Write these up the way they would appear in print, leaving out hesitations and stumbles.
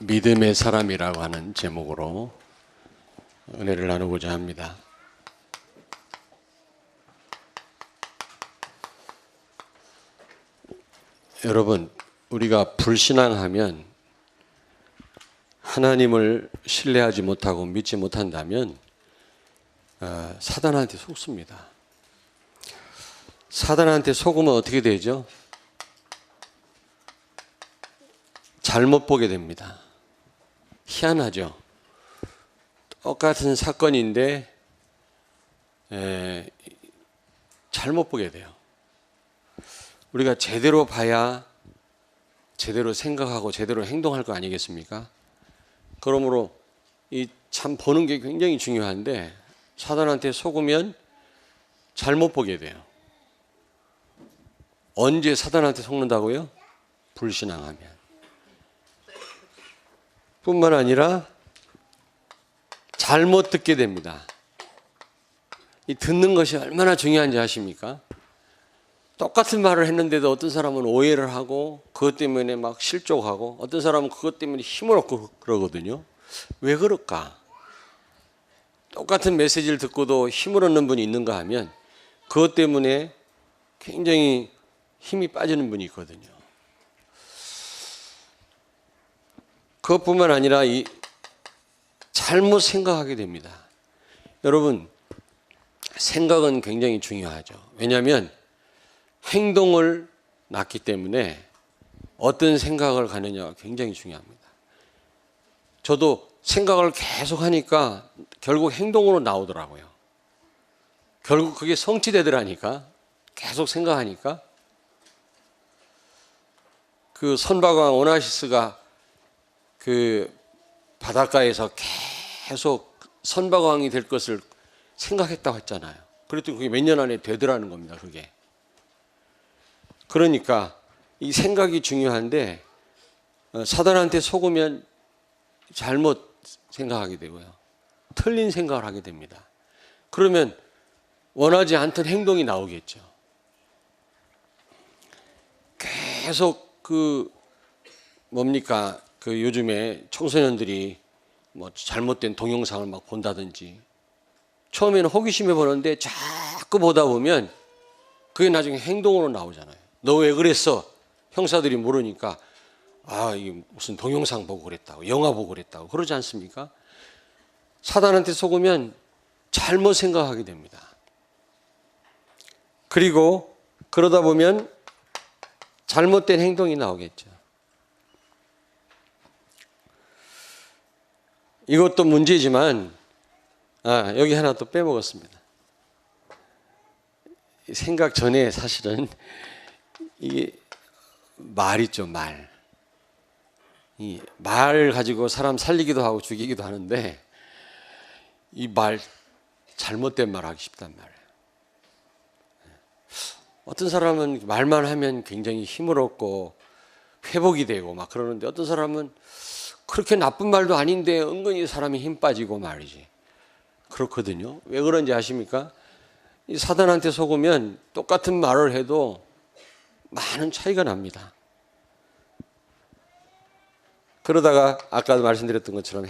믿음의 사람이라고 하는 제목으로 은혜를 나누고자 합니다. 여러분, 우리가 불신앙하면, 하나님을 신뢰하지 못하고 믿지 못한다면 사단한테 속습니다. 사단한테 속으면 어떻게 되죠? 잘못 보게 됩니다. 희한하죠. 똑같은 사건인데 잘못 보게 돼요. 우리가 제대로 봐야 제대로 생각하고 제대로 행동할 거 아니겠습니까? 그러므로 이 참 보는 게 굉장히 중요한데 사단한테 속으면 잘못 보게 돼요. 언제 사단한테 속는다고요? 불신앙하면. 뿐만 아니라 잘못 듣게 됩니다. 이 듣는 것이 얼마나 중요한지 아십니까? 똑같은 말을 했는데도 어떤 사람은 오해를 하고 그것 때문에 막 실족하고 어떤 사람은 그것 때문에 힘을 얻고 그러거든요. 왜 그럴까? 똑같은 메시지를 듣고도 힘을 얻는 분이 있는가 하면 그것 때문에 굉장히 힘이 빠지는 분이 있거든요. 그것뿐만 아니라 이 잘못 생각하게 됩니다. 여러분, 생각은 굉장히 중요하죠. 왜냐하면 행동을 낳기 때문에 어떤 생각을 가느냐가 굉장히 중요합니다. 저도 생각을 계속 하니까 결국 행동으로 나오더라고요. 결국 그게 성취되더라니까. 계속 생각하니까. 그 선박왕 오나시스가 그 바닷가에서 계속 선박왕이 될 것을 생각했다고 했잖아요. 그랬더니 그게 몇 년 안에 되더라는 겁니다. 그게. 그러니까 이 생각이 중요한데 사단한테 속으면 잘못 생각하게 되고요. 틀린 생각을 하게 됩니다. 그러면 원하지 않던 행동이 나오겠죠. 계속 그 뭡니까? 그 요즘에 청소년들이 뭐 잘못된 동영상을 막 본다든지 처음에는 호기심에 보는데 자꾸 보다 보면 그게 나중에 행동으로 나오잖아요. 너 왜 그랬어? 형사들이 모르니까 이게 무슨 동영상 보고 그랬다고, 영화 보고 그랬다고 그러지 않습니까? 사단한테 속으면 잘못 생각하게 됩니다. 그리고 그러다 보면 잘못된 행동이 나오겠죠. 이것도 문제지만 여기 하나 또 빼먹었습니다. 생각 전에 사실은 이게 말 있죠, 말. 이 말 가지고 사람 살리기도 하고 죽이기도 하는데 이 말 잘못된 말 하기 쉽단 말이에요. 어떤 사람은 말만 하면 굉장히 힘을 얻고 회복이 되고 막 그러는데 어떤 사람은 그렇게 나쁜 말도 아닌데 은근히 사람이 힘 빠지고 말이지. 그렇거든요. 왜 그런지 아십니까? 이 사단한테 속으면 똑같은 말을 해도 많은 차이가 납니다. 그러다가 아까도 말씀드렸던 것처럼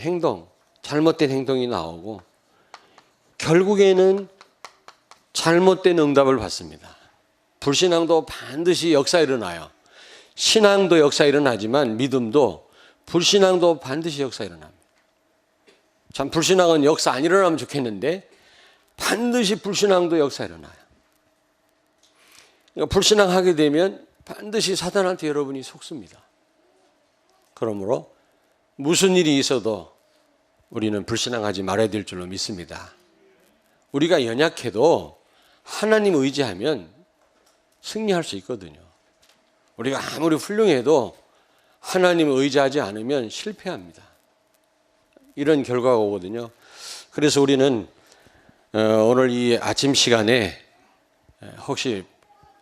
잘못된 행동이 나오고 결국에는 잘못된 응답을 받습니다. 불신앙도 반드시 역사 일어나요. 신앙도 역사 일어나지만 믿음도, 불신앙도 반드시 역사 일어납니다. 참 불신앙은 역사 안 일어나면 좋겠는데 반드시 불신앙도 역사 일어나요. 그러니까 불신앙하게 되면 반드시 사단한테 여러분이 속습니다. 그러므로 무슨 일이 있어도 우리는 불신앙하지 말아야 될 줄로 믿습니다. 우리가 연약해도 하나님 의지하면 승리할 수 있거든요. 우리가 아무리 훌륭해도 하나님을 의지하지 않으면 실패합니다. 이런 결과가 오거든요. 그래서 우리는 오늘 이 아침 시간에 혹시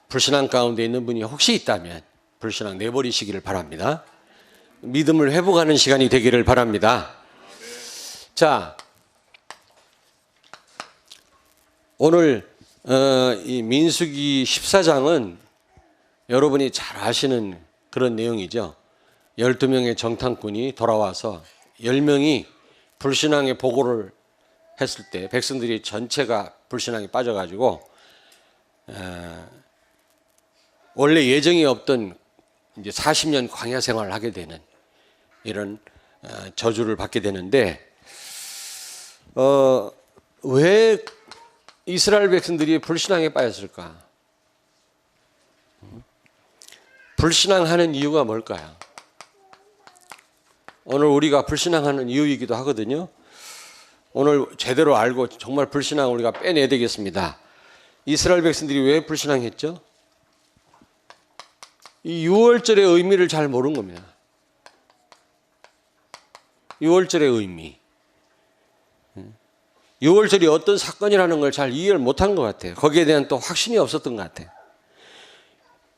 불신앙 가운데 있는 분이 혹시 있다면 불신앙 내버리시기를 바랍니다. 믿음을 회복하는 시간이 되기를 바랍니다. 자, 오늘 이 민수기 14장은 여러분이 잘 아시는 그런 내용이죠. 12명의 정탐꾼이 돌아와서 10명이 불신앙의 보고를 했을 때 백성들이 전체가 불신앙에 빠져가지고 원래 예정이 없던 이제 40년 광야 생활을 하게 되는 이런 저주를 받게 되는데 왜 이스라엘 백성들이 불신앙에 빠졌을까? 불신앙하는 이유가 뭘까요? 오늘 우리가 불신앙하는 이유이기도 하거든요. 오늘 제대로 알고 정말 불신앙을 우리가 빼내야 되겠습니다. 이스라엘 백성들이 왜 불신앙했죠? 이 유월절의 의미를 잘 모르는 겁니다. 유월절의 의미. 유월절이 어떤 사건이라는 걸 잘 이해를 못한 것 같아요. 거기에 대한 또 확신이 없었던 것 같아요.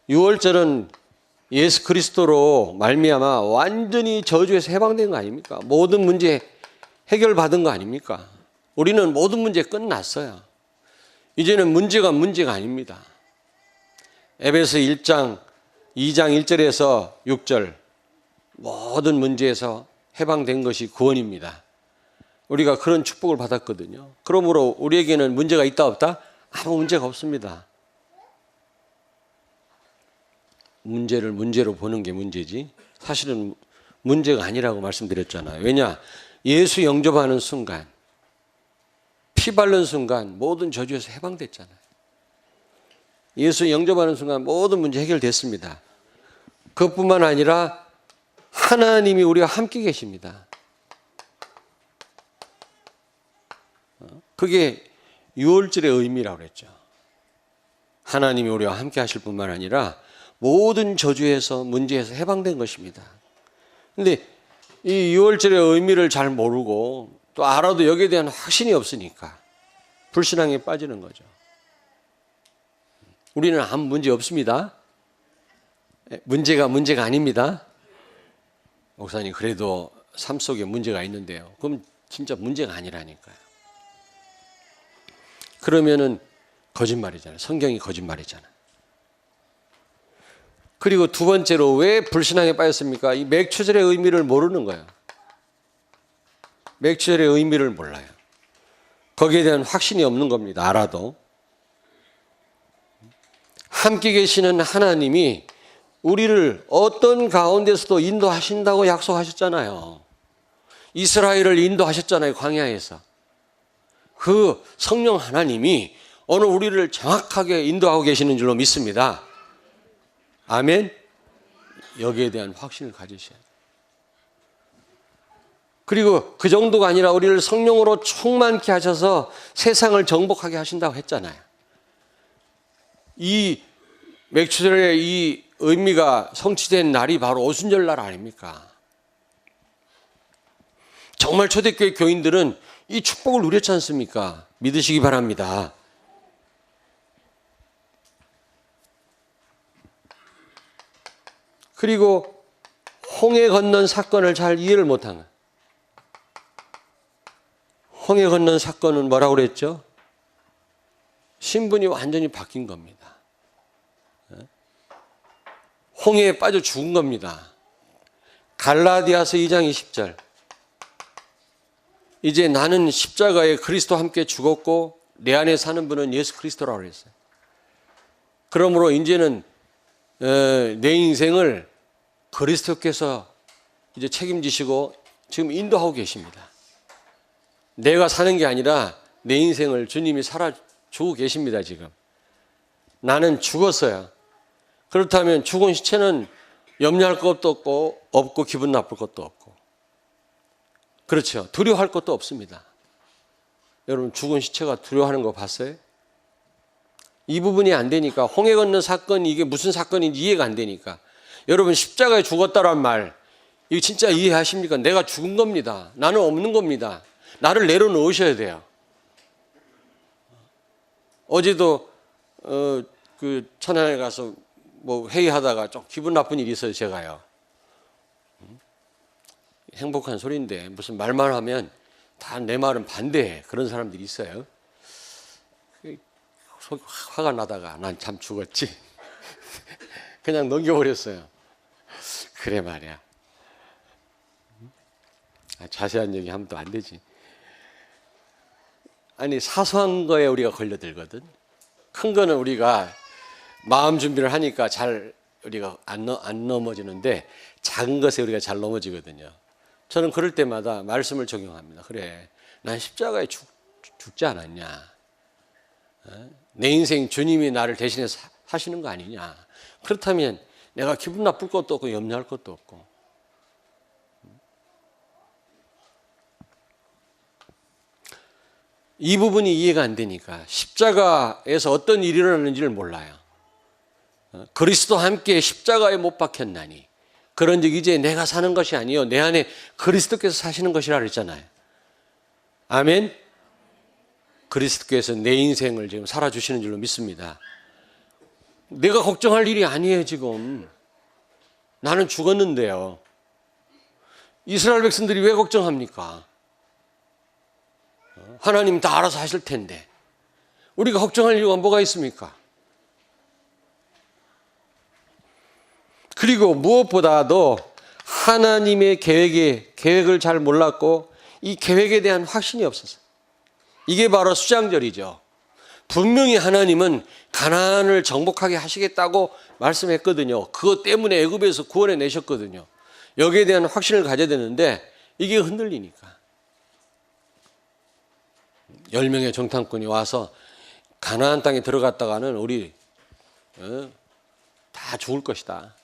유월절은 예수 그리스도로 말미암아 완전히 저주에서 해방된 거 아닙니까? 모든 문제 해결받은 거 아닙니까? 우리는 모든 문제 끝났어요. 이제는 문제가 아닙니다. 에베소 1장 2장 1절에서 6절 모든 문제에서 해방된 것이 구원입니다. 우리가 그런 축복을 받았거든요. 그러므로 우리에게는 문제가 있다 없다? 아무 문제가 없습니다. 문제를 문제로 보는 게 문제지 사실은 문제가 아니라고 말씀드렸잖아요. 왜냐? 예수 영접하는 순간, 피 바른 순간 모든 저주에서 해방됐잖아요. 예수 영접하는 순간 모든 문제 해결됐습니다. 그것뿐만 아니라 하나님이 우리와 함께 계십니다. 그게 유월절의 의미라고 그랬죠. 하나님이 우리와 함께 하실 뿐만 아니라 모든 저주에서 문제에서 해방된 것입니다. 그런데 이 유월절의 의미를 잘 모르고 또 알아도 여기에 대한 확신이 없으니까 불신앙에 빠지는 거죠. 우리는 아무 문제 없습니다. 문제가 아닙니다. 목사님 그래도 삶 속에 문제가 있는데요. 그럼 진짜 문제가 아니라니까요. 그러면은 거짓말이잖아요. 성경이 거짓말이잖아요. 그리고 두 번째로 왜 불신앙에 빠졌습니까? 이 맥추절의 의미를 모르는 거예요. 맥추절의 의미를 몰라요. 거기에 대한 확신이 없는 겁니다. 알아도. 함께 계시는 하나님이 우리를 어떤 가운데서도 인도하신다고 약속하셨잖아요. 이스라엘을 인도하셨잖아요. 광야에서. 그 성령 하나님이 오늘 우리를 정확하게 인도하고 계시는 줄로 믿습니다. 아멘. 여기에 대한 확신을 가지셔야 돼요. 그리고 그 정도가 아니라 우리를 성령으로 충만케 하셔서 세상을 정복하게 하신다고 했잖아요. 이 맥추절의 이 의미가 성취된 날이 바로 오순절 날 아닙니까? 정말 초대교회 교인들은 이 축복을 누렸지 않습니까? 믿으시기 바랍니다. 그리고 홍해 건넌 사건을 잘 이해를 못한 거예요. 홍해 건넌 사건은 뭐라고 그랬죠? 신분이 완전히 바뀐 겁니다. 홍해에 빠져 죽은 겁니다. 갈라디아서 2장 20절. 이제 나는 십자가에 그리스도와 함께 죽었고 내 안에 사는 분은 예수 그리스도라고 그랬어요. 그러므로 이제는 내 인생을 그리스도께서 이제 책임지시고 지금 인도하고 계십니다. 내가 사는 게 아니라 내 인생을 주님이 살아주고 계십니다. 지금 나는 죽었어요. 그렇다면 죽은 시체는 염려할 것도 없고 기분 나쁠 것도 없고, 그렇죠. 두려워할 것도 없습니다. 여러분 죽은 시체가 두려워하는 거 봤어요? 이 부분이 안 되니까, 홍해 건넌 사건이 이게 무슨 사건인지 이해가 안 되니까, 여러분 십자가에 죽었다란 말 이거 진짜 이해하십니까? 내가 죽은 겁니다. 나는 없는 겁니다. 나를 내려놓으셔야 돼요. 어제도 그 천안에 가서 뭐 회의하다가 좀 기분 나쁜 일이 있어요. 제가요. 행복한 소리인데 무슨 말만 하면 다 내 말은 반대해. 그런 사람들이 있어요. 화가 나다가 난 참 죽었지. 그냥 넘겨버렸어요. 그래 말이야. 자세한 얘기 하면 또 안 되지. 아니, 사소한 거에 우리가 걸려들거든. 큰 거는 우리가 마음 준비를 하니까 잘 우리가 안 넘어지는데 작은 것에 우리가 잘 넘어지거든요. 저는 그럴 때마다 말씀을 적용합니다. 그래, 난 십자가에 죽지 않았냐? 내 인생 주님이 나를 대신해서 사시는 거 아니냐? 그렇다면 내가 기분 나쁠 것도 없고 염려할 것도 없고. 이 부분이 이해가 안 되니까 십자가에서 어떤 일이 일어나는지를 몰라요. 그리스도와 함께 십자가에 못 박혔나니 그런즉 이제 내가 사는 것이 아니요 내 안에 그리스도께서 사시는 것이라 그랬잖아요. 아멘. 그리스도께서 내 인생을 지금 살아주시는 줄로 믿습니다. 내가 걱정할 일이 아니에요. 지금 나는 죽었는데요. 이스라엘 백성들이 왜 걱정합니까? 하나님 다 알아서 하실 텐데 우리가 걱정할 이유가 뭐가 있습니까? 그리고 무엇보다도 하나님의 계획을 잘 몰랐고 이 계획에 대한 확신이 없었어요. 이게 바로 수장절이죠. 분명히 하나님은 가나안을 정복하게 하시겠다고 말씀했거든요. 그것 때문에 애굽에서 구원해 내셨거든요. 여기에 대한 확신을 가져야 되는데 이게 흔들리니까 10명의 정탐꾼이 와서 가나안 땅에 들어갔다가는 우리 다 죽을 것이다.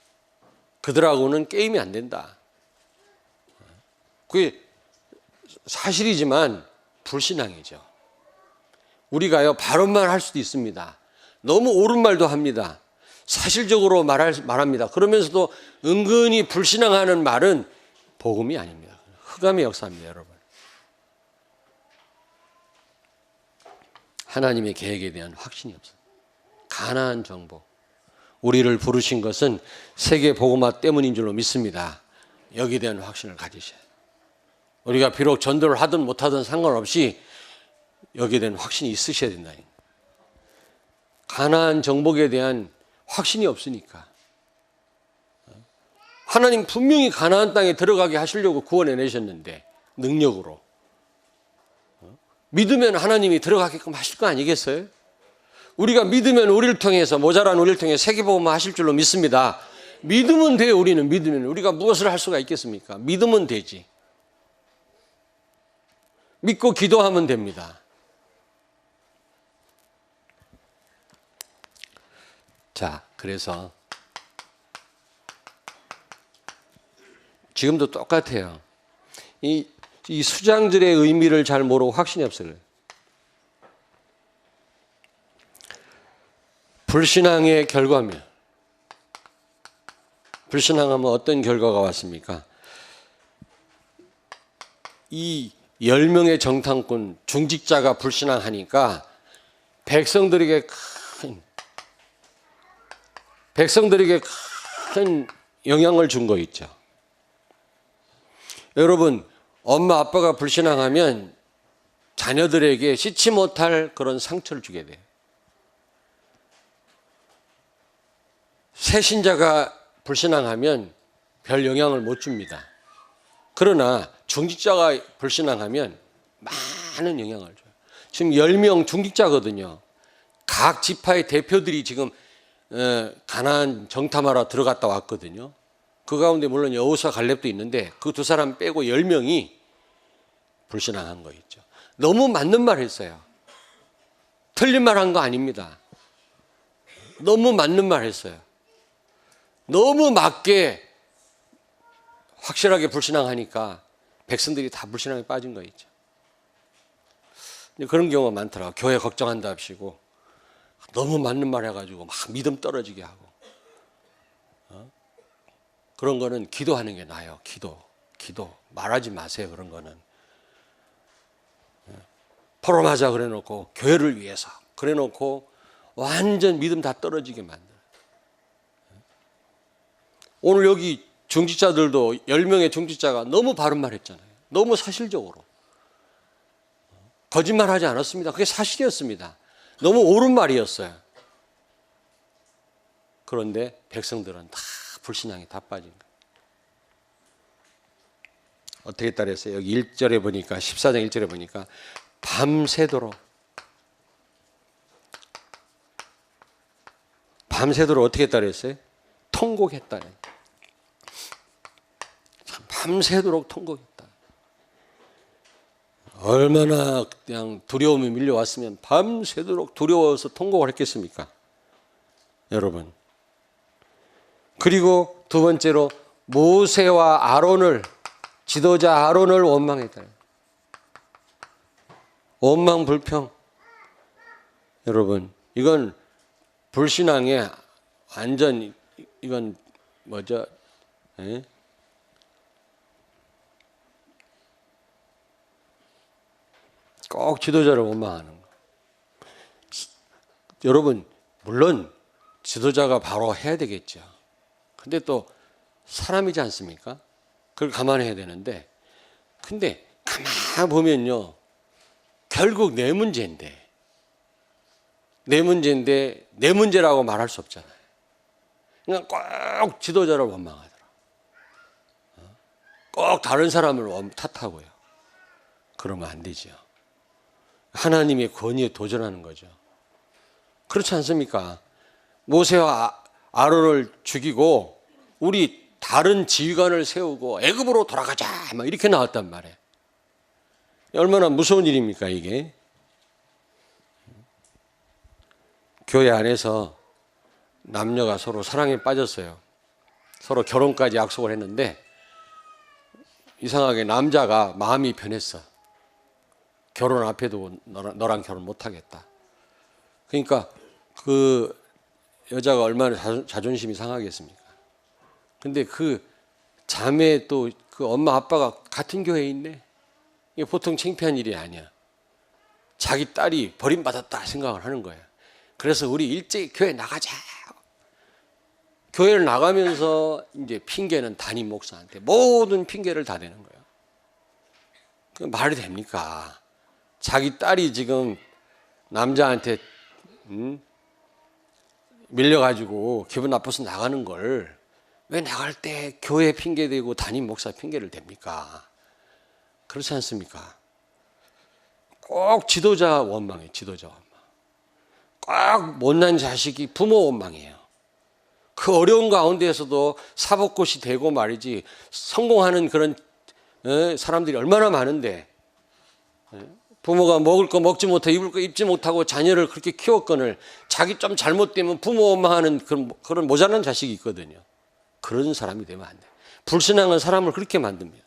그들하고는 게임이 안 된다. 그게 사실이지만 불신앙이죠. 우리가요 바른 말 할 수도 있습니다. 너무 옳은 말도 합니다. 사실적으로 말합니다. 그러면서도 은근히 불신앙하는 말은 복음이 아닙니다. 흑암의 역사입니다, 여러분. 하나님의 계획에 대한 확신이 없어요. 가나안 정복. 우리를 부르신 것은 세계 복음화 때문인 줄로 믿습니다. 여기에 대한 확신을 가지셔야 해요. 우리가 비록 전도를 하든 못하든 상관없이 여기에 대한 확신이 있으셔야 된다. 가나안 정복에 대한 확신이 없으니까. 하나님 분명히 가나안 땅에 들어가게 하시려고 구원해 내셨는데 능력으로. 믿으면 하나님이 들어가게끔 하실 거 아니겠어요? 우리가 믿으면 우리를 통해서 모자란 우리를 통해 세계복음화 하실 줄로 믿습니다. 믿으면 돼요. 우리는 믿으면. 우리가 무엇을 할 수가 있겠습니까? 믿으면 되지. 믿고 기도하면 됩니다. 자, 그래서 지금도 똑같아요. 이 수장들의 의미를 잘 모르고 확신이 없어요. 불신앙의 결과면, 불신앙하면 어떤 결과가 왔습니까? 이 10명의 정탐꾼 중직자가 불신앙하니까 백성들에게 큰 영향을 준 거 있죠. 여러분, 엄마 아빠가 불신앙하면 자녀들에게 씻지 못할 그런 상처를 주게 돼요. 새신자가 불신앙하면 별 영향을 못 줍니다. 그러나 중직자가 불신앙하면 많은 영향을 줘요. 지금 10명 중직자거든요. 각 지파의 대표들이 지금 가나안 정탐하러 들어갔다 왔거든요. 그 가운데 물론 여호수아 갈렙도 있는데 그 두 사람 빼고 10명이 불신앙한 거 있죠. 너무 맞는 말 했어요. 틀린 말 한 거 아닙니다. 너무 맞는 말 했어요. 너무 맞게 확실하게 불신앙하니까 백성들이 다 불신앙에 빠진 거 있죠. 그런 경우가 많더라고요. 교회 걱정한다 합시고 너무 맞는 말 해가지고 막 믿음 떨어지게 하고 그런 거는 기도하는 게 나아요. 기도 말하지 마세요. 그런 거는 포럼하자 그래놓고 교회를 위해서 그래놓고 완전 믿음 다 떨어지게 만들어요. 오늘 여기 중직자들도 10명의 중직자가 너무 바른 말 했잖아요. 너무 사실적으로. 거짓말하지 않았습니다. 그게 사실이었습니다. 너무 옳은 말이었어요. 그런데 백성들은 다 불신앙이 다 빠진 거예요. 어떻게 했다 그랬어요? 여기 1절에 보니까 14장 1절에 보니까 밤새도록 어떻게 했다 그랬어요? 통곡했다. 밤새도록 통곡했다. 얼마나 그냥 두려움이 밀려왔으면 밤새도록 두려워서 통곡을 했겠습니까? 여러분. 그리고 두 번째로 모세와 아론을, 지도자 아론을 원망했다. 원망 불평. 여러분, 이건 불신앙의 완전, 이건 뭐죠? 에? 꼭 지도자를 원망하는 거. 여러분, 물론 지도자가 바로 해야 되겠죠. 근데 또 사람이지 않습니까? 그걸 감안해야 되는데, 근데 가만 보면요, 결국 내 문제인데 내 문제라고 말할 수 없잖아요. 그러니까 꼭 지도자를 원망하더라. 꼭 다른 사람을 탓하고요. 그러면 안 되죠. 하나님의 권위에 도전하는 거죠. 그렇지 않습니까? 모세와 아론을 죽이고 우리 다른 지휘관을 세우고 애굽으로 돌아가자 막 이렇게 나왔단 말이에요. 얼마나 무서운 일입니까 이게? 교회 안에서 남녀가 서로 사랑에 빠졌어요. 서로 결혼까지 약속을 했는데 이상하게 남자가 마음이 변했어. 결혼 앞에도 너랑 결혼 못하겠다. 그러니까 그 여자가 얼마나 자존심이 상하겠습니까? 근데 그 자매 또 그 엄마 아빠가 같은 교회에 있네. 이게 보통 창피한 일이 아니야. 자기 딸이 버림받았다 생각을 하는 거예요. 그래서 우리 일찍 교회 나가자. 교회를 나가면서 이제 핑계는 담임 목사한테 모든 핑계를 다 대는 거예요. 그 말이 됩니까? 자기 딸이 지금 남자한테 밀려가지고 기분 나빠서 나가는 걸 왜 나갈 때 교회 핑계 대고 담임 목사 핑계를 댑니까? 그렇지 않습니까? 꼭 지도자 원망이에요. 지도자 원망. 꼭 못난 자식이 부모 원망이에요. 그 어려운 가운데에서도 사법고시 되고 말이지 성공하는 그런 사람들이 얼마나 많은데 부모가 먹을 거 먹지 못하고 입을 거 입지 못하고 자녀를 그렇게 키웠거늘 자기 좀 잘못되면 부모 원망하는 그런 모자란 자식이 있거든요. 그런 사람이 되면 안 돼요. 불신앙은 사람을 그렇게 만듭니다.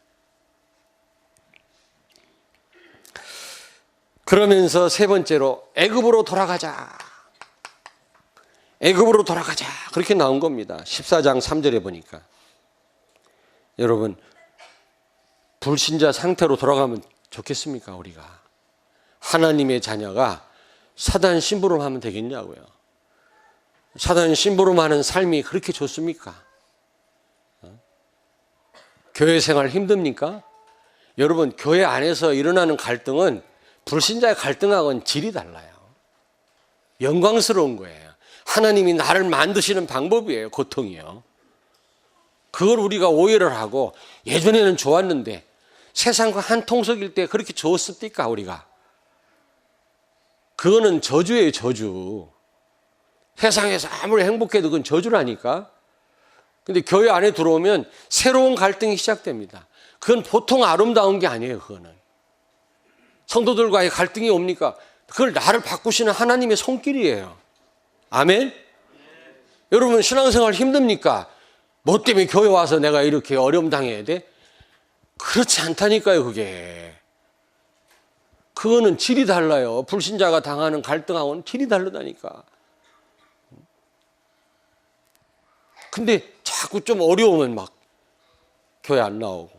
그러면서 세 번째로 애굽으로 돌아가자. 애굽으로 돌아가자. 그렇게 나온 겁니다. 14장 3절에 보니까. 여러분, 불신자 상태로 돌아가면 좋겠습니까, 우리가? 하나님의 자녀가 사단 심부름하면 되겠냐고요. 사단 심부름하는 삶이 그렇게 좋습니까? 교회 생활 힘듭니까? 여러분, 교회 안에서 일어나는 갈등은 불신자의 갈등하고는 질이 달라요. 영광스러운 거예요. 하나님이 나를 만드시는 방법이에요. 고통이요. 그걸 우리가 오해를 하고 예전에는 좋았는데 세상과 한 통속일 때 그렇게 좋았습니까 우리가? 그거는 저주예요. 저주. 세상에서 아무리 행복해도 그건 저주라니까. 근데 교회 안에 들어오면 새로운 갈등이 시작됩니다. 그건 보통 아름다운 게 아니에요. 그거는. 성도들과의 갈등이 옵니까? 그걸 나를 바꾸시는 하나님의 손길이에요. 아멘? 여러분 신앙생활 힘듭니까? 뭐 때문에 교회 와서 내가 이렇게 어려움 당해야 돼? 그렇지 않다니까요. 그거는 질이 달라요. 불신자가 당하는 갈등하고는 질이 다르다니까. 근데 자꾸 좀 어려우면 막 교회 안 나오고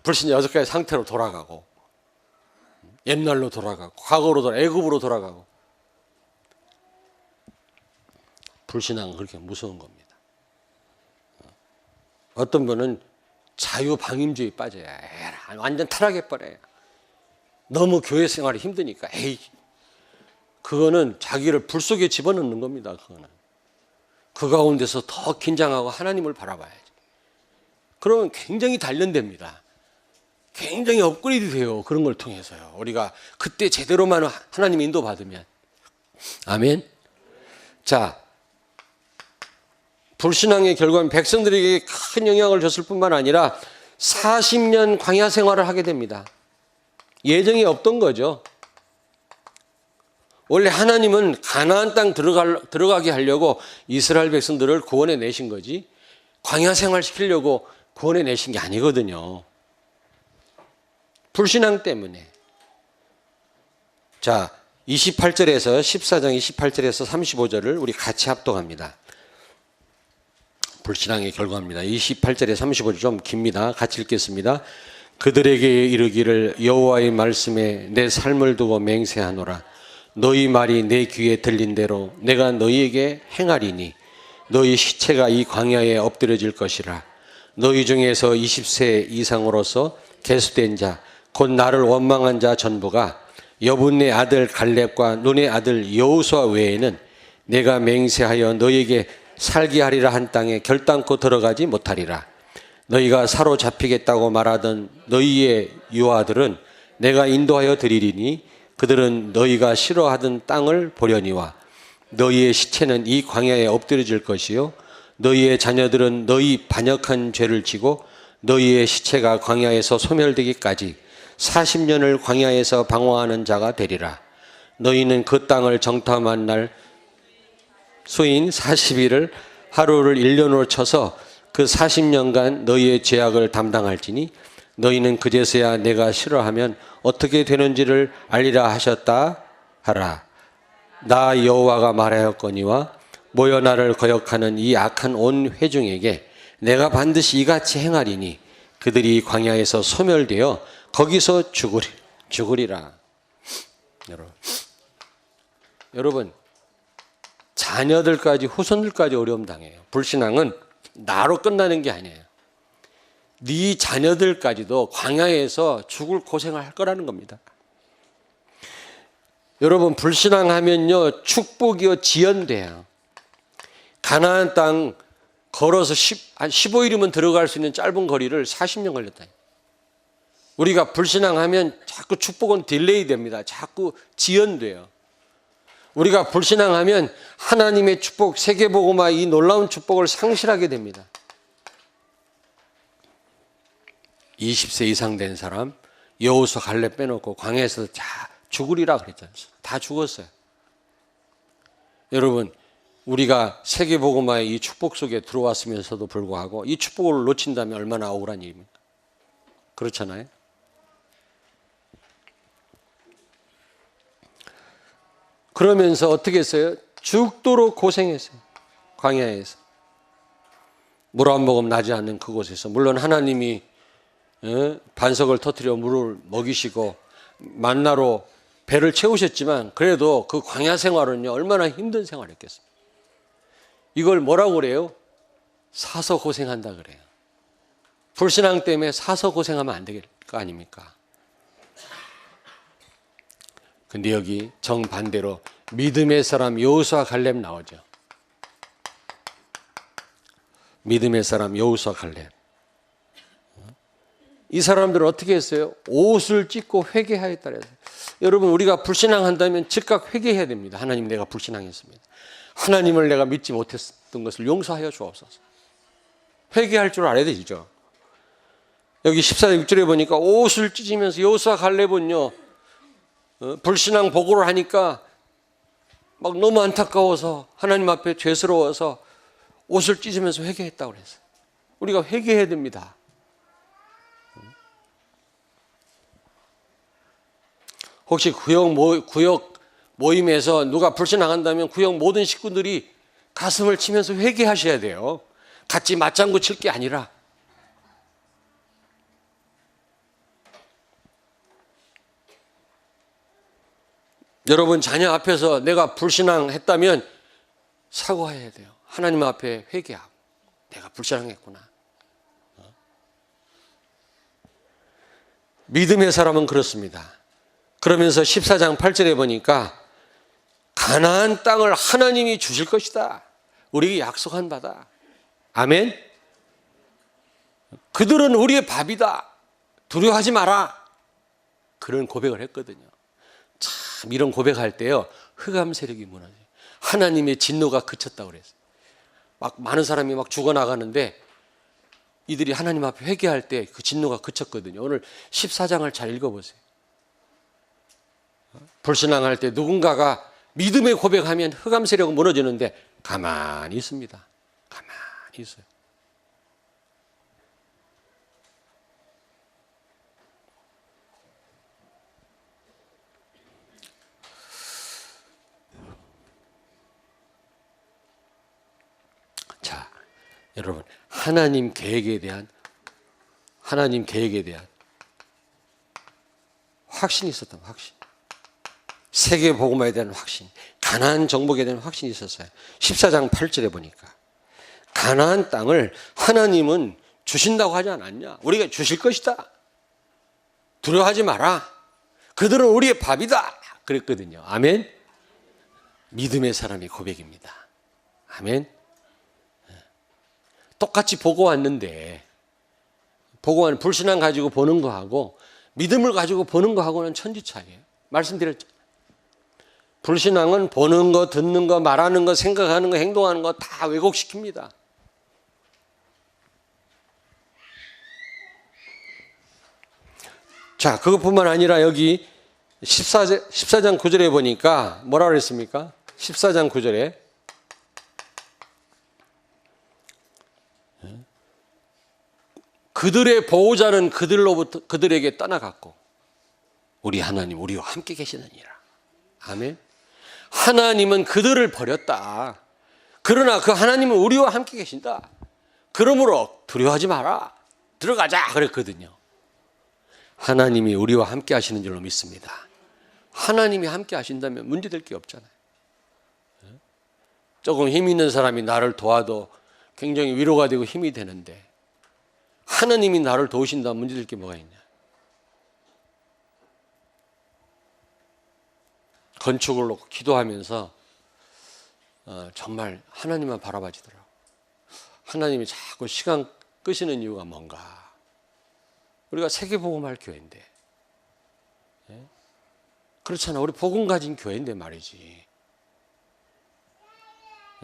불신자 여섯 가지 상태로 돌아가고 옛날로 돌아가고 과거로 애굽으로 돌아가고. 불신앙은 그렇게 무서운 겁니다. 어떤 분은 자유방임주의에 빠져야 완전 타락해버려요. 너무 교회 생활이 힘드니까 그거는 자기를 불 속에 집어넣는 겁니다. 그거는 그 가운데서 더 긴장하고 하나님을 바라봐야지. 그러면 굉장히 단련됩니다. 굉장히 업그레이드 돼요. 그런 걸 통해서요. 우리가 그때 제대로만 하나님 인도 받으면. 아멘. 자, 불신앙의 결과는 백성들에게 큰 영향을 줬을 뿐만 아니라 40년 광야 생활을 하게 됩니다. 예정이 없던 거죠. 원래 하나님은 가나안 땅 들어가게 하려고 이스라엘 백성들을 구원해 내신 거지, 광야 생활 시키려고 구원해 내신 게 아니거든요. 불신앙 때문에. 자, 28절에서 14장 28절에서 35절을 우리 같이 합독합니다. 불신앙의 결과입니다. 28절에 35절 좀 깁니다. 같이 읽겠습니다. 그들에게 이르기를 여호와의 말씀에 내 삶을 두고 맹세하노라. 너희 말이 내 귀에 들린 대로 내가 너희에게 행하리니 너희 시체가 이 광야에 엎드려질 것이라. 너희 중에서 20세 이상으로서 계수된 자 곧 나를 원망한 자 전부가 여분의 아들 갈렙과 눈의 아들 여호수아 외에는 내가 맹세하여 너희에게 살게 하리라 한 땅에 결단코 들어가지 못하리라. 너희가 사로잡히겠다고 말하던 너희의 유아들은 내가 인도하여 드리리니 그들은 너희가 싫어하던 땅을 보려니와 너희의 시체는 이 광야에 엎드려질 것이요 너희의 자녀들은 너희 반역한 죄를 지고 너희의 시체가 광야에서 소멸되기까지 40년을 광야에서 방황하는 자가 되리라. 너희는 그 땅을 정탐한 날 수인 40일을 하루를 1년으로 쳐서 그 40년간 너희의 죄악을 담당할지니 너희는 그제서야 내가 싫어하면 어떻게 되는지를 알리라 하셨다 하라. 나 여호와가 말하였거니와 모여 나를 거역하는 이 악한 온 회중에게 내가 반드시 이같이 행하리니 그들이 광야에서 소멸되어 거기서 죽으리라. 여러분, 자녀들까지 후손들까지 어려움 당해요. 불신앙은 나로 끝나는 게 아니에요. 네 자녀들까지도 광야에서 죽을 고생을 할 거라는 겁니다. 여러분, 불신앙하면요 축복이요 지연돼요. 가나안 땅 걸어서 한 15일이면 들어갈 수 있는 짧은 거리를 40년 걸렸다. 우리가 불신앙하면 자꾸 축복은 딜레이 됩니다. 자꾸 지연돼요. 우리가 불신앙하면 하나님의 축복, 세계복음화 이 놀라운 축복을 상실하게 됩니다. 20세 이상 된 사람 여호수아 갈렙 빼놓고 광야에서 다 죽으리라 그랬잖아요. 다 죽었어요. 여러분, 우리가 세계복음화의 이 축복 속에 들어왔으면서도 불구하고 이 축복을 놓친다면 얼마나 억울한 일입니까? 그렇잖아요. 그러면서 어떻게 했어요? 죽도록 고생했어요. 광야에서. 물 한 모금 나지 않는 그곳에서. 물론 하나님이 반석을 터뜨려 물을 먹이시고 만나로 배를 채우셨지만 그래도 그 광야 생활은요 얼마나 힘든 생활이었겠습니까? 이걸 뭐라고 그래요? 사서 고생한다 그래요. 불신앙 때문에 사서 고생하면 안 될 거 아닙니까? 근데 여기 정반대로 믿음의 사람 여호수아 갈렙 나오죠. 믿음의 사람 여호수아 갈렙. 이 사람들은 어떻게 했어요? 옷을 찢고 회개하였다 그랬어요. 여러분, 우리가 불신앙한다면 즉각 회개해야 됩니다. 하나님, 내가 불신앙했습니다. 하나님을 내가 믿지 못했던 것을 용서하여 주옵소서. 회개할 줄 알아야 되죠. 여기 14절 6절에 보니까 옷을 찢으면서 여호수아 갈렙은요 불신앙 보고를 하니까 막 너무 안타까워서 하나님 앞에 죄스러워서 옷을 찢으면서 회개했다고 그랬어요. 우리가 회개해야 됩니다. 혹시 구역 모임에서 누가 불신앙한다면 구역 모든 식구들이 가슴을 치면서 회개하셔야 돼요. 같이 맞장구 칠 게 아니라. 여러분, 자녀 앞에서 내가 불신앙했다면 사과해야 돼요. 하나님 앞에 회개하고 내가 불신앙했구나. 믿음의 사람은 그렇습니다. 그러면서 14장 8절에 보니까 가나안 땅을 하나님이 주실 것이다. 우리에게 약속한 바다. 아멘. 그들은 우리의 밥이다. 두려워하지 마라. 그런 고백을 했거든요. 참 이런 고백할 때요, 흑암 세력이 무너져요. 하나님의 진노가 그쳤다고 그랬어요. 막 많은 사람이 막 죽어나가는데 이들이 하나님 앞에 회개할 때 그 진노가 그쳤거든요. 오늘 14장을 잘 읽어보세요. 불신앙할 때 누군가가 믿음의 고백하면 흑암 세력은 무너지는데 가만히 있습니다. 가만히 있어요. 자, 여러분, 하나님 계획에 대한 확신이 있었던 확신. 세계 복음화에 대한 확신, 가나안 정복에 대한 확신이 있었어요. 14장 8절에 보니까 가나안 땅을 하나님은 주신다고 하지 않았냐? 우리가 주실 것이다. 두려워하지 마라. 그들은 우리의 밥이다. 그랬거든요. 아멘. 믿음의 사람의 고백입니다. 아멘. 똑같이 보고 왔는데, 보고 왔는 불신앙 가지고 보는 거하고 믿음을 가지고 보는 거하고는 천지 차이예요. 말씀드렸죠. 불신앙은 보는 거, 듣는 거, 말하는 거, 생각하는 거, 행동하는 거 다 왜곡시킵니다. 자, 그것뿐만 아니라 여기 14장 9절에 보니까 뭐라고 그랬습니까? 14장 9절에 그들의 보호자는 그들에게 떠나갔고 우리 하나님 우리와 함께 계시느니라. 아멘. 하나님은 그들을 버렸다. 그러나 그 하나님은 우리와 함께 계신다. 그러므로 두려워하지 마라. 들어가자 그랬거든요. 하나님이 우리와 함께 하시는 줄로 믿습니다. 하나님이 함께 하신다면 문제될 게 없잖아요. 조금 힘 있는 사람이 나를 도와도 굉장히 위로가 되고 힘이 되는데 하나님이 나를 도우신다면 문제될 게 뭐가 있냐. 건축을 놓고 기도하면서 정말 하나님만 바라봐지더라고요. 하나님이 자꾸 시간 끄시는 이유가 뭔가. 우리가 세계복음할 교회인데, 그렇잖아. 우리 복음 가진 교회인데 말이지.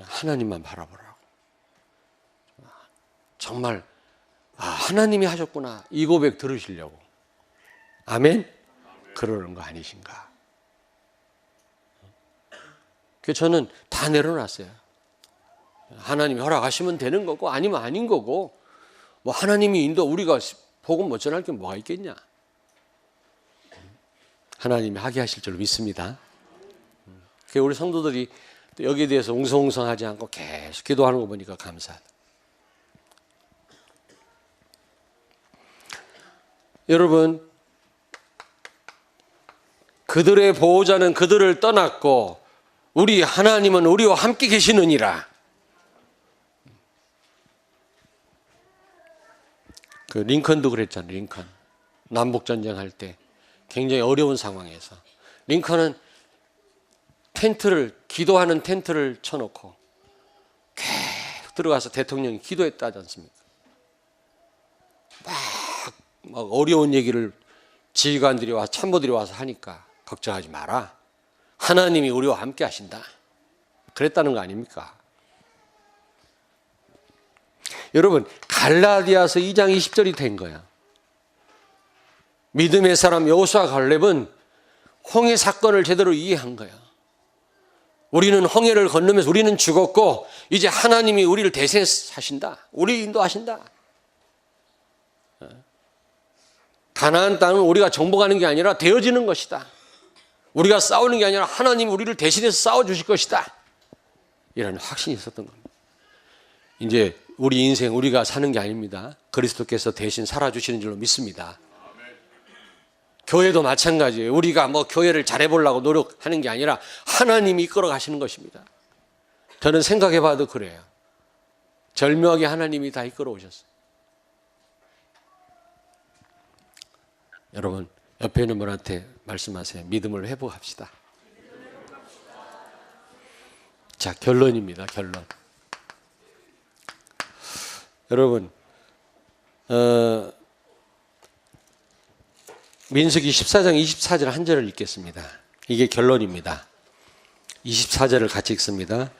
하나님만 바라보라고. 정말 하나님이 하셨구나. 이 고백 들으시려고. 아멘? 그러는 거 아니신가. 그래서 저는 다 내려놨어요. 하나님이 허락하시면 되는 거고 아니면 아닌 거고 뭐 하나님이 인도 우리가 복음 못 전할 게 뭐가 있겠냐. 하나님이 하게 하실 줄 믿습니다. 그래서 우리 성도들이 여기에 대해서 웅성웅성하지 않고 계속 기도하는 거 보니까 감사하다. 여러분, 그들의 보호자는 그들을 떠났고 우리 하나님은 우리와 함께 계시느니라. 그 링컨도 그랬잖아요. 링컨 남북전쟁 할 때 굉장히 어려운 상황에서 링컨은 기도하는 텐트를 쳐놓고 계속 들어가서 대통령이 기도했다지 않습니까? 막 어려운 얘기를 지휘관들이 와서 참모들이 와서 하니까 걱정하지 마라. 하나님이 우리와 함께 하신다. 그랬다는 거 아닙니까? 여러분, 갈라디아서 2장 20절이 된 거야. 믿음의 사람 여호수아 갈렙은 홍해 사건을 제대로 이해한 거야. 우리는 홍해를 건너면서 우리는 죽었고 이제 하나님이 우리를 대신하신다. 우리 인도하신다. 가나안 땅은 우리가 정복하는 게 아니라 되어지는 것이다. 우리가 싸우는 게 아니라 하나님이 우리를 대신해서 싸워주실 것이다. 이런 확신이 있었던 겁니다. 이제 우리 인생 우리가 사는 게 아닙니다. 그리스도께서 대신 살아주시는 줄로 믿습니다. 교회도 마찬가지예요. 우리가 뭐 교회를 잘해보려고 노력하는 게 아니라 하나님이 이끌어 가시는 것입니다. 저는 생각해봐도 그래요. 절묘하게 하나님이 다 이끌어 오셨어요. 여러분, 옆에 있는 분한테 말씀하세요. 믿음을 회복합시다. 자, 결론입니다. 결론. 여러분, 민수기 14장 24절 한 절을 읽겠습니다. 이게 결론입니다. 24절을 같이 읽습니다.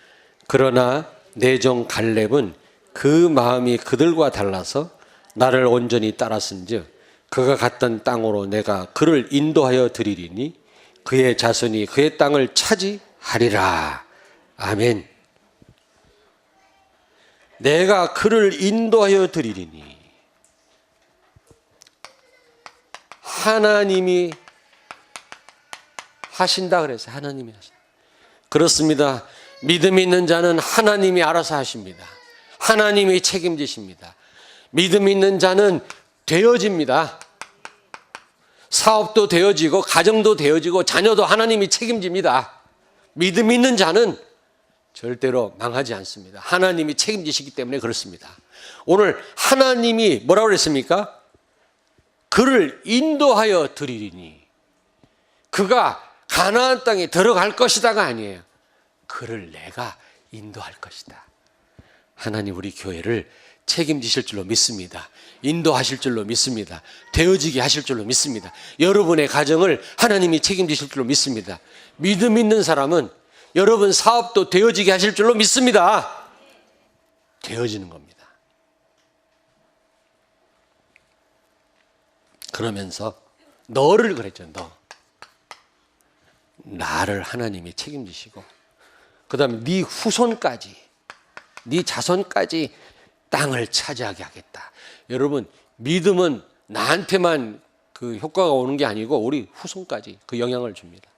그러나 내 종 갈렙은 그 마음이 그들과 달라서 나를 온전히 따랐은즉 그가 갔던 땅으로 내가 그를 인도하여 드리리니 그의 자손이 그의 땅을 차지하리라. 아멘. 내가 그를 인도하여 드리리니. 하나님이 하신다 그랬어요. 하나님이 하신다. 그렇습니다. 믿음 있는 자는 하나님이 알아서 하십니다. 하나님이 책임지십니다. 믿음 있는 자는 되어집니다. 사업도 되어지고 가정도 되어지고 자녀도 하나님이 책임집니다. 믿음 있는 자는 절대로 망하지 않습니다. 하나님이 책임지시기 때문에 그렇습니다. 오늘 하나님이 뭐라고 그랬습니까? 그를 인도하여 드리리니. 그가 가나안 땅에 들어갈 것이다가 아니에요. 그를 내가 인도할 것이다. 하나님 우리 교회를 책임지실 줄로 믿습니다. 인도하실 줄로 믿습니다. 되어지게 하실 줄로 믿습니다. 여러분의 가정을 하나님이 책임지실 줄로 믿습니다. 믿음 있는 사람은 여러분 사업도 되어지게 하실 줄로 믿습니다. 되어지는 겁니다. 그러면서 너를 그랬죠. 나를 하나님이 책임지시고 그 다음에 네 후손까지 네 자손까지 땅을 차지하게 하겠다. 여러분 믿음은 나한테만 그 효과가 오는 게 아니고 우리 후손까지 그 영향을 줍니다.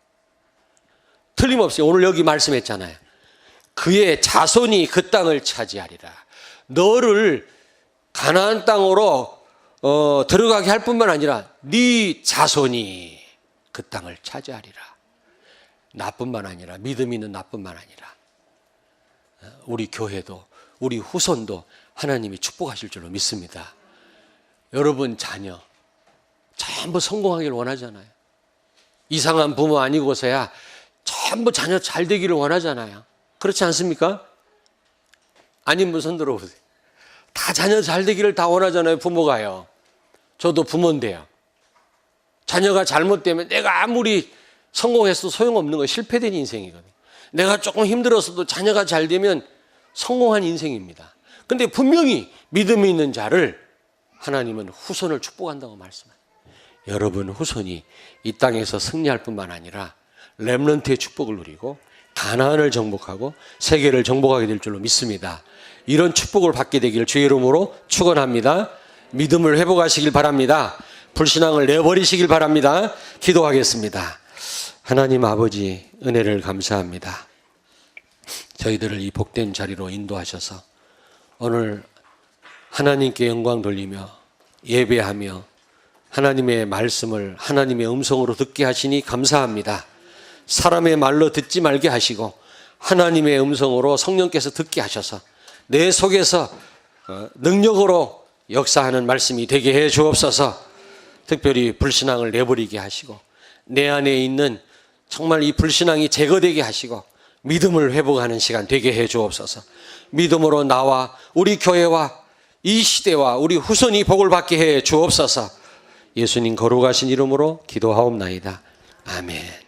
틀림없이 오늘 여기 말씀했잖아요. 그의 자손이 그 땅을 차지하리라. 너를 가나안 땅으로 들어가게 할 뿐만 아니라 네 자손이 그 땅을 차지하리라. 나뿐만 아니라 믿음 있는 나뿐만 아니라 우리 교회도 우리 후손도 하나님이 축복하실 줄로 믿습니다. 여러분 자녀 전부 성공하기를 원하잖아요. 이상한 부모 아니고서야 전부 자녀 잘 되기를 원하잖아요. 그렇지 않습니까? 아닌 분 손 들어보세요. 다 자녀 잘 되기를 다 원하잖아요. 부모가요. 저도 부모인데요. 자녀가 잘못되면 내가 아무리 성공했어도 소용없는 거예요. 실패된 인생이거든요. 내가 조금 힘들었어도 자녀가 잘 되면 성공한 인생입니다. 근데 분명히 믿음이 있는 자를 하나님은 후손을 축복한다고 말씀해요. 여러분 후손이 이 땅에서 승리할 뿐만 아니라 렘넌트의 축복을 누리고 가나안을 정복하고 세계를 정복하게 될 줄로 믿습니다. 이런 축복을 받게 되기를 주의 이름으로 축원합니다. 믿음을 회복하시길 바랍니다. 불신앙을 내버리시길 바랍니다. 기도하겠습니다. 하나님 아버지 은혜를 감사합니다. 저희들을 이 복된 자리로 인도하셔서 오늘 하나님께 영광 돌리며 예배하며 하나님의 말씀을 하나님의 음성으로 듣게 하시니 감사합니다. 사람의 말로 듣지 말게 하시고 하나님의 음성으로 성령께서 듣게 하셔서 내 속에서 능력으로 역사하는 말씀이 되게 해 주옵소서. 특별히 불신앙을 내버리게 하시고 내 안에 있는 정말 이 불신앙이 제거되게 하시고 믿음을 회복하는 시간 되게 해 주옵소서. 믿음으로 나와 우리 교회와 이 시대와 우리 후손이 복을 받게 해 주옵소서. 예수님 거룩하신 이름으로 기도하옵나이다. 아멘.